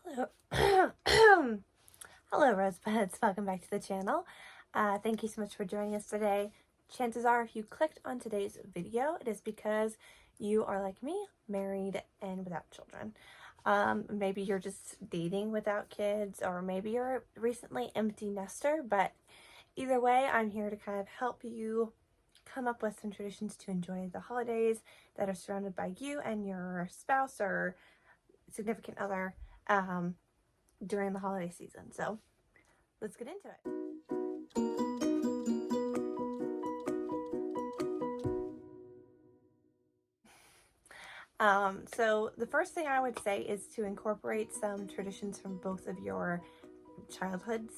Hello. Hello, Rosebuds. Welcome back to the channel. Thank you so much for joining us today. Chances are, if you clicked on today's video, it is because you are like me, married and without children. Maybe you're just dating without kids, or maybe you're a recently empty nester, but either way, I'm here to kind of help you come up with some traditions to enjoy the holidays that are surrounded by you and your spouse or significant other during the holiday season. So let's get into it. So the first thing I would say is to incorporate some traditions from both of your childhoods.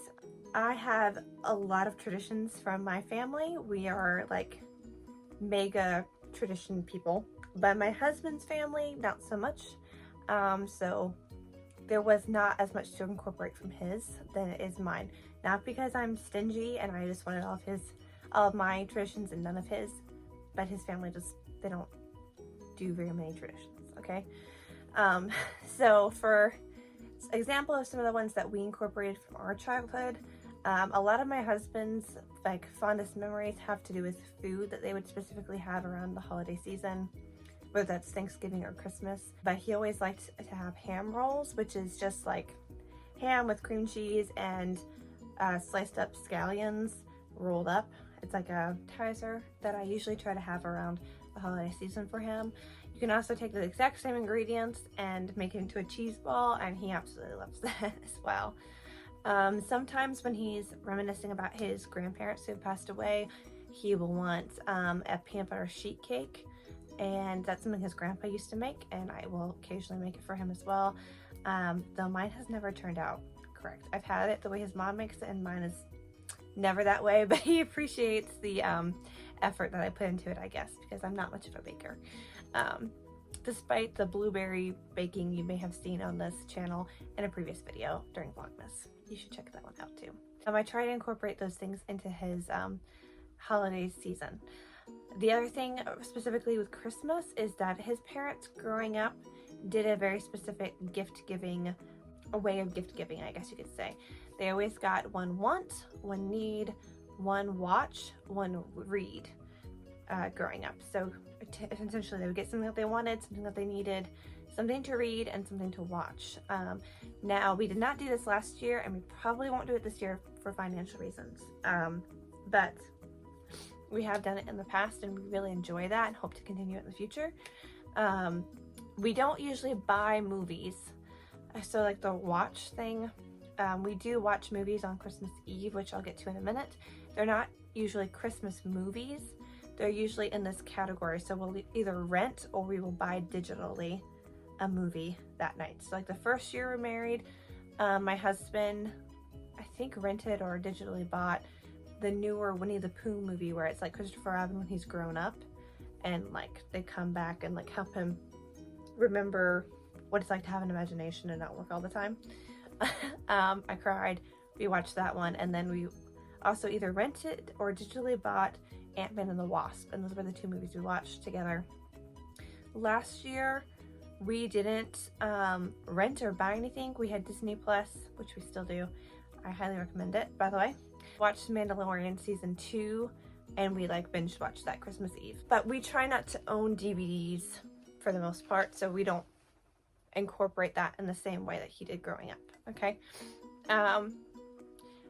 I have a lot of traditions from my family. We are like mega tradition people, but my husband's family, not so much. So there was not as much to incorporate from his than it is mine. Not because I'm stingy and I just wanted all of my traditions and none of his, but his family they don't do very many traditions, okay? So for example of some of the ones that we incorporated from our childhood, a lot of my husband's like fondest memories have to do with food that they would specifically have around the holiday season, whether that's Thanksgiving or Christmas. But he always liked to have ham rolls, which is just like ham with cream cheese and sliced up scallions rolled up. It's like a appetizer that I usually try to have around the holiday season for him. You can also take the exact same ingredients and make it into a cheese ball, and he absolutely loves that as well. Sometimes when he's reminiscing about his grandparents who have passed away, he will want a peanut butter sheet cake, and that's something his grandpa used to make, and I will occasionally make it for him as well, though mine has never turned out correct. I've had it the way his mom makes it, and mine is never that way, but he appreciates the effort that I put into it, I guess, because I'm not much of a baker. Despite the blueberry baking you may have seen on this channel in a previous video during Vlogmas. You should check that one out too. I try to incorporate those things into his holiday season. The other thing specifically with Christmas is that his parents growing up did a very specific a way of gift giving, I guess you could say. They always got one want, one need, one watch, one read growing up. So essentially they would get something that they wanted, something that they needed, something to read, and something to watch. Now, we did not do this last year, and we probably won't do it this year for financial reasons. But we have done it in the past, and we really enjoy that and hope to continue it in the future. We don't usually buy movies. So like the watch thing, we do watch movies on Christmas Eve, which I'll get to in a minute. They're not usually Christmas movies. They're usually in this category. So we'll either rent or we will buy digitally a movie that night. So like the first year we're married, my husband, I think, rented or digitally bought the newer Winnie the Pooh movie where it's like Christopher Robin when he's grown up, and like they come back and like help him remember what it's like to have an imagination and not work all the time. I cried. We watched that one, and then we also either rented or digitally bought Ant-Man and the Wasp, and those were the two movies we watched together. Last year we didn't rent or buy anything. We had Disney Plus, which we still do. I highly recommend it, by the way. Watched Mandalorian season 2, and we like binge watched that Christmas Eve. But we try not to own DVDs for the most part, so we don't incorporate that in the same way that he did growing up, okay?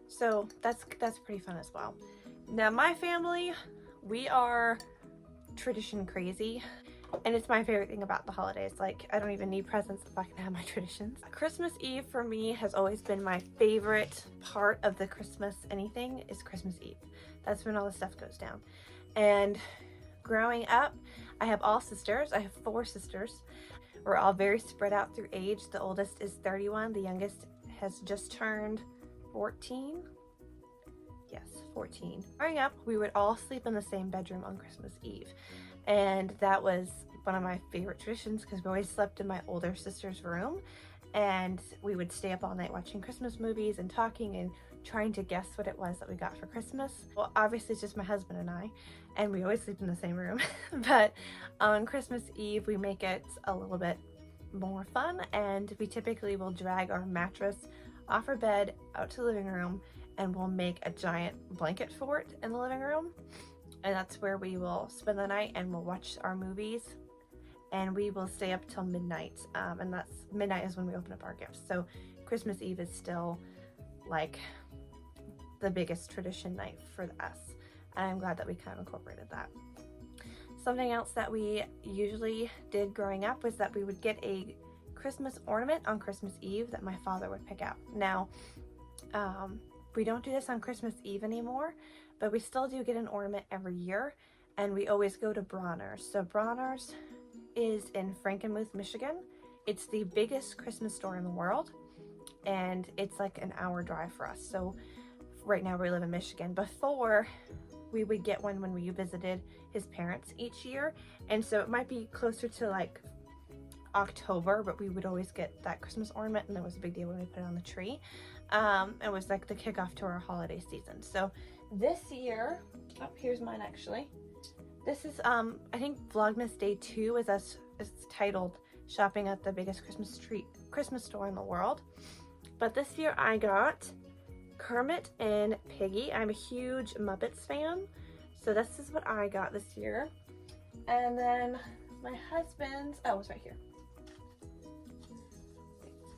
So that's pretty fun as well. Now, my family, we are tradition crazy, and it's my favorite thing about the holidays. Like, I don't even need presents if I can have my traditions. Christmas Eve for me has always been my favorite part of the Christmas anything is Christmas Eve. That's when all the stuff goes down. And growing up, I have all sisters. I have 4 sisters. We're all very spread out through age. The oldest is 31. The youngest has just turned 14. Yes, 14. Growing up, we would all sleep in the same bedroom on Christmas Eve. And that was one of my favorite traditions because we always slept in my older sister's room, and we would stay up all night watching Christmas movies and talking and trying to guess what it was that we got for Christmas. Well, obviously it's just my husband and I, and we always sleep in the same room. But on Christmas Eve, we make it a little bit more fun, and we typically will drag our mattress off our bed out to the living room, and we'll make a giant blanket fort in the living room, and that's where we will spend the night, and we'll watch our movies, and we will stay up till midnight, and that's midnight is when we open up our gifts. So Christmas Eve is still like the biggest tradition night for us, and I'm glad that we kind of incorporated that. Something else that we usually did growing up was that we would get a Christmas ornament on Christmas Eve that my father would pick out. Now, we don't do this on Christmas Eve anymore, but we still do get an ornament every year, and we always go to Bronner's. So Bronner's is in Frankenmuth, Michigan. It's the biggest Christmas store in the world, and it's like an hour drive for us. So right now we live in Michigan. Before, we would get one when we visited his parents each year, and so it might be closer to like October, but we would always get that Christmas ornament, and that was a big deal when we put it on the tree. It was like the kickoff to our holiday season. So this year, oh, here's mine actually. This is I think Vlogmas Day 2 is titled Shopping at the Biggest Christmas Store in the World. But this year I got Kermit and Piggy. I'm a huge Muppets fan, so this is what I got this year. And then my husband's, oh, it's right here.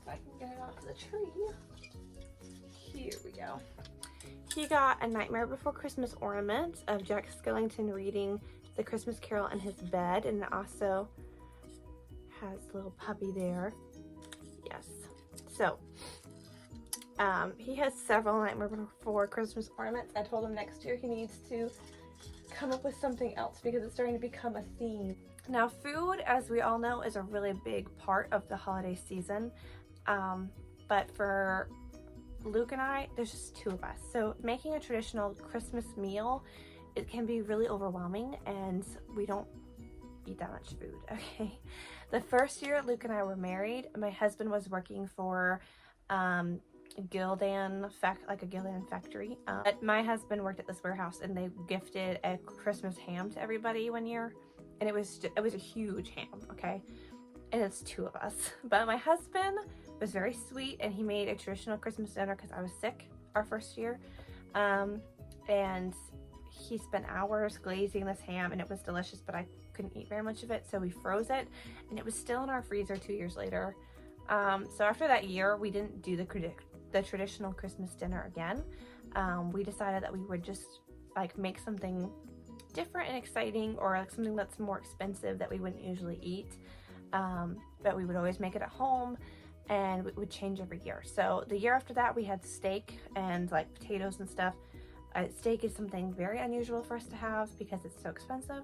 If I can get it off the tree. Here we go. He got A Nightmare Before Christmas ornament of Jack Skellington reading The Christmas Carol in his bed, and it also has a little puppy there. Yes. So he has several Nightmare Before Christmas ornaments. I told him next year he needs to come up with something else because it's starting to become a theme. Now, food, as we all know, is a really big part of the holiday season. But for Luke and I, there's just two of us. So making a traditional Christmas meal, it can be really overwhelming, and we don't eat that much food, okay? The first year Luke and I were married, my husband was working for Gildan factory. My husband worked at this warehouse, and they gifted a Christmas ham to everybody one year, and it was a huge ham, okay? And it's two of us. But my husband was very sweet, and he made a traditional Christmas dinner because I was sick our first year, and he spent hours glazing this ham, and it was delicious, but I couldn't eat very much of it, so we froze it, and it was still in our freezer 2 years later. So after that year, we didn't do the traditional Christmas dinner again. We decided that we would just like make something different and exciting, or like something that's more expensive that we wouldn't usually eat, but we would always make it at home, and it would change every year. So the year after that, we had steak and like potatoes and stuff. Steak is something very unusual for us to have because it's so expensive.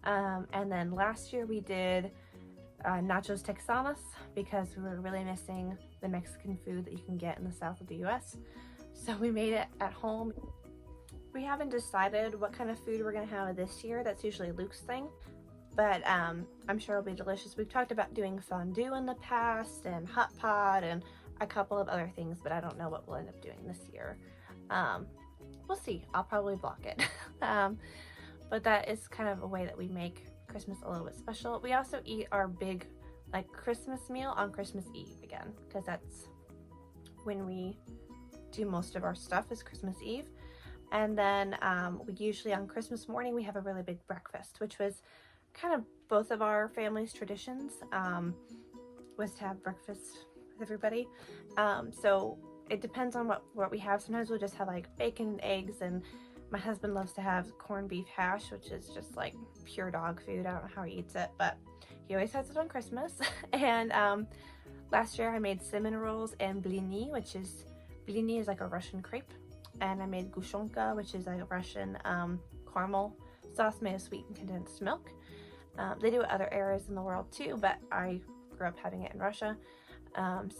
And then last year we did nachos texanos because we were really missing the Mexican food that you can get in the south of the US. So we made it at home. We haven't decided what kind of food we're gonna have this year. That's usually Luke's thing, but I'm sure it'll be delicious. We've talked about doing fondue in the past and hot pot and a couple of other things, but I don't know what we'll end up doing this year. We'll see. I'll probably block it. But that is kind of a way that we make Christmas a little bit special. We also eat our big like Christmas meal on Christmas Eve again, because that's when we do most of our stuff is Christmas Eve. And then we usually on Christmas morning we have a really big breakfast, which was kind of both of our family's traditions, was to have breakfast with everybody. So it depends on what we have. Sometimes we'll just have like bacon and eggs, and my husband loves to have corned beef hash, which is just like pure dog food. I don't know how he eats it, but he always has it on Christmas. And last year I made cinnamon rolls and blini, which is like a Russian crepe. And I made gushonka, which is like a Russian caramel sauce made of sweetened condensed milk. They do it other areas in the world too, but I grew up having it in Russia.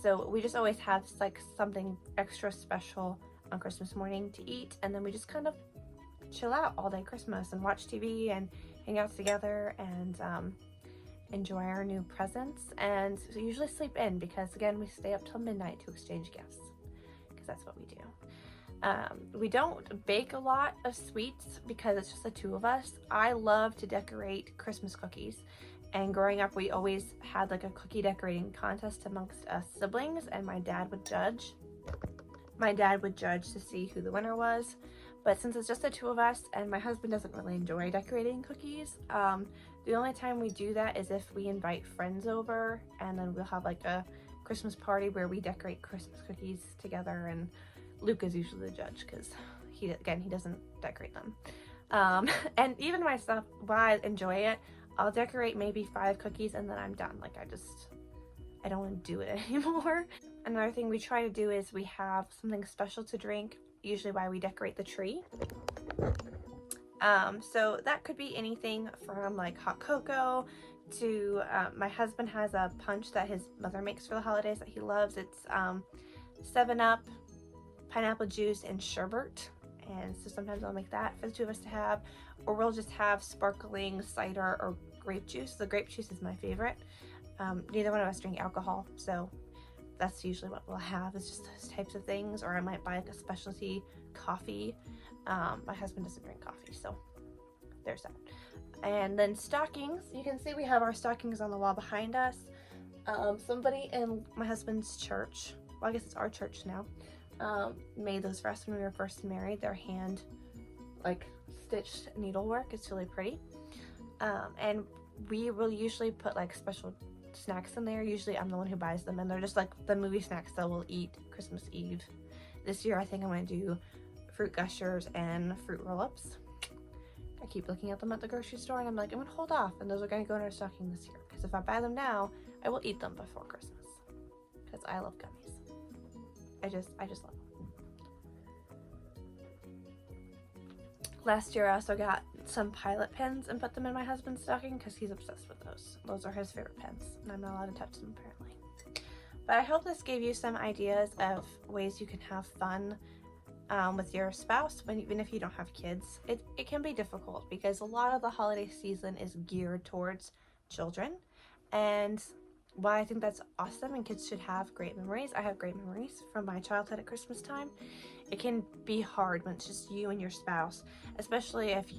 So we just always have like something extra special on Christmas morning to eat, and then we just kind of chill out all day Christmas and watch TV and hang out together and enjoy our new presents, and usually sleep in because again we stay up till midnight to exchange gifts because that's what we do. We don't bake a lot of sweets because it's just the two of us. I love to decorate Christmas cookies, And growing up, we always had like a cookie decorating contest amongst us siblings, and my dad would judge. My dad would judge to see who the winner was. But since it's just the two of us and my husband doesn't really enjoy decorating cookies, the only time we do that is if we invite friends over, and then we'll have like a Christmas party where we decorate Christmas cookies together, and Luke is usually the judge because he doesn't decorate them. And even myself, while I enjoy it, I'll decorate maybe 5 cookies and then I'm done. Like I don't want to do it anymore. Another thing we try to do is we have something special to drink, usually while we decorate the tree. So that could be anything from like hot cocoa to my husband has a punch that his mother makes for the holidays that he loves. It's 7-Up, pineapple juice, and sherbet. And so sometimes I'll make that for the two of us to have, or we'll just have sparkling cider or grape juice. The grape juice is my favorite. Neither one of us drink alcohol, so that's usually what we'll have, is just those types of things. Or I might buy like a specialty coffee. My husband doesn't drink coffee, so there's that. And then stockings, you can see we have our stockings on the wall behind us. Somebody in my husband's church, well I guess it's our church now, made those for us when we were first married. They're hand like stitched needlework. It's really pretty. And we will usually put like special snacks in there. Usually I'm the one who buys them, and they're just like the movie snacks that we'll eat Christmas Eve. This year I think I'm going to do fruit gushers and fruit roll-ups. I keep looking at them at the grocery store and I'm like, I'm going to hold off, and those are going to go in our stocking this year, because if I buy them now I will eat them before Christmas, because I love gummies. I just love them. Last year I also got some Pilot pens and put them in my husband's stocking because he's obsessed with those. Those are his favorite pens, and I'm not allowed to touch them apparently. But I hope this gave you some ideas of ways you can have fun with your spouse, even if you don't have kids. It can be difficult because a lot of the holiday season is geared towards children, and while I think that's awesome and kids should have great memories, I have great memories from my childhood at Christmas time, it can be hard when it's just you and your spouse, especially if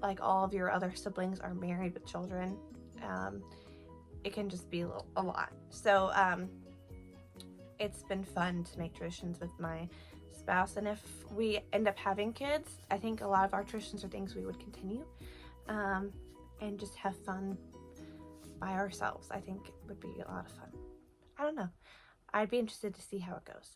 like all of your other siblings are married with children. It can just be a lot. So it's been fun to make traditions with my spouse, and if we end up having kids, I think a lot of our traditions are things we would continue, and just have fun by ourselves. I think it would be a lot of fun. I don't know. I'd be interested to see how it goes.